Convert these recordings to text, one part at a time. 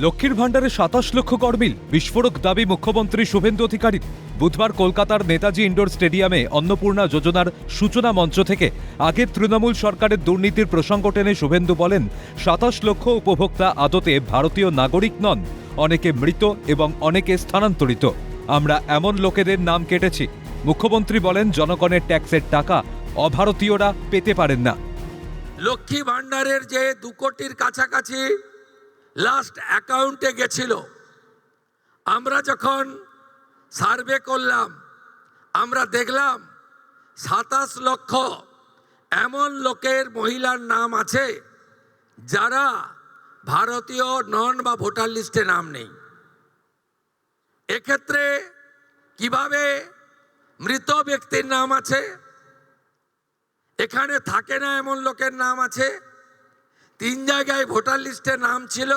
লক্ষ্মীর ভাণ্ডারে ২৭ লক্ষ গড়মিল, বিস্ফোরক দাবি মুখ্যমন্ত্রী শুভেন্দু অধিকারীর। বুধবার কলকাতার নেতাজি ইন্ডোর স্টেডিয়ামে অন্নপূর্ণা যোজনার সূচনা মঞ্চ থেকে আগের তৃণমূল সরকারের দুর্নীতির প্রসঙ্গ টেনে শুভেন্দু বলেন, ২৭ লক্ষ উপভোক্তা আদতে ভারতীয় নাগরিক নন, অনেকে মৃত এবং অনেকে স্থানান্তরিত। আমরা এমন লোকেদের নাম কেটেছি। মুখ্যমন্ত্রী বলেন, জনগণের ট্যাক্সের টাকা অভারতীয়রা পেতে পারেন না। লক্ষ্মী ভাণ্ডারের যে ২ কোটির কাছাকাছি লাস্ট অ্যাকাউন্টে গেছিল, আমরা যখন সার্ভে করলাম আমরা দেখলাম ২৭ লক্ষ এমন লোকের মহিলার নাম আছে যারা ভারতীয় নন বা ভোটার লিস্টে নাম নেই। এক্ষেত্রে কিভাবে মৃত ব্যক্তির নাম আছে, এখানে থাকে না এমন লোকের নাম আছে, ৩ জায়গায় ভোটার লিস্টে নাম ছিল,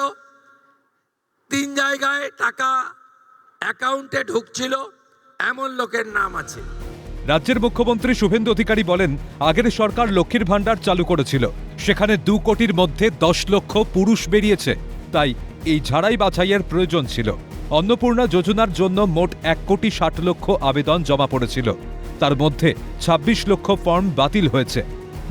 ৩ জায়গায় টাকা অ্যাকাউন্টে ঢুকছিল, এমন লোকের নাম আছে। রাজ্যের মুখ্যমন্ত্রী শুভেন্দু অধিকারী বলেন, আগের সরকার লক্ষ্মীর ভাণ্ডার চালু করেছিল, সেখানে ২ কোটির মধ্যে ১০ লক্ষ পুরুষ বেরিয়েছে, তাই এই ঝাড়াই বাছাইয়ের প্রয়োজন ছিল। অন্নপূর্ণা যোজনার জন্য মোট ১,৬০,০০,০০০ আবেদন জমা পড়েছিল, তার মধ্যে ২৬ লক্ষ ফর্ম বাতিল হয়েছে।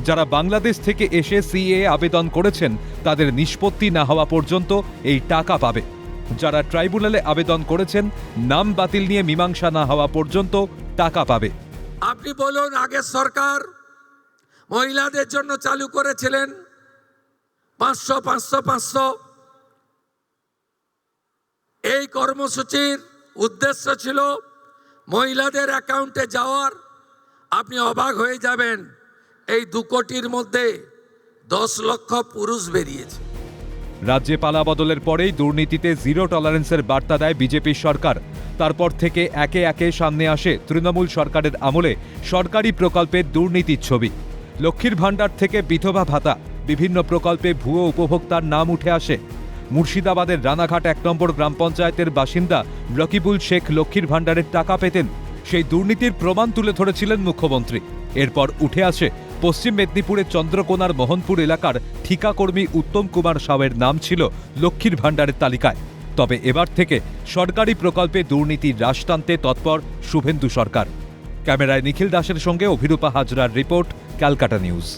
যারা বাংলাদেশ থেকে এসে সিএ আবেদন করেছেন তাদের নিষ্পত্তি না হওয়া পর্যন্ত এই টাকা পাবে। যারা ট্রাইব্যুনালে আবেদন করেছেন, নাম বাতিল নিয়ে মীমাংসা না হওয়া পর্যন্ত টাকা পাবে। আপনি বলুন, আগের সরকার মহিলাদের জন্য চালু করেছিলেন ৫০০ ৫০০ ৫০০। এই কর্মসূচির উদ্দেশ্য ছিল মহিলাদের অ্যাকাউন্টে যাওয়ার। আপনি অবাক হয়ে যাবেন, এই ২ কোটির মধ্যে ১০ লক্ষ পুরুষ বেরিয়েছে। রাজ্যে পালা বদলের পরেই দুর্নীতিতে জিরো টলারেন্সের বার্তা দেয় বিজেপি সরকার। তারপর থেকে একে একে সামনে আসে তৃণমূল সরকারের আমলে সরকারি প্রকল্পের দুর্নীতির ছবি। লক্ষ্মীর ভাণ্ডার থেকে বিধবা ভাতা, বিভিন্ন প্রকল্পে ভুয়ো উপভোক্তার নাম উঠে আসে। মুর্শিদাবাদের রানাঘাট ১ নম্বর গ্রাম পঞ্চায়েতের বাসিন্দা রকিবুল শেখ লক্ষ্মীর ভাণ্ডারের টাকা পেতেন। সেই দুর্নীতির প্রমাণ তুলে ধরেছিলেন মুখ্যমন্ত্রী। এরপর উঠে আসে পশ্চিম মেদিনীপুরের চন্দ্রকোনার মোহনপুর এলাকার ঠিকাকর্মী উত্তম কুমার সাউয়ের নাম ছিল লক্ষ্মীর ভাণ্ডারের তালিকায়। তবে এবার থেকে সরকারি প্রকল্পে দুর্নীতির রাশ টানতে তৎপর শুভেন্দু সরকার। ক্যামেরায় নিখিল দাসের সঙ্গে অভিরূপা হাজরার রিপোর্ট, ক্যালকাটা নিউজ।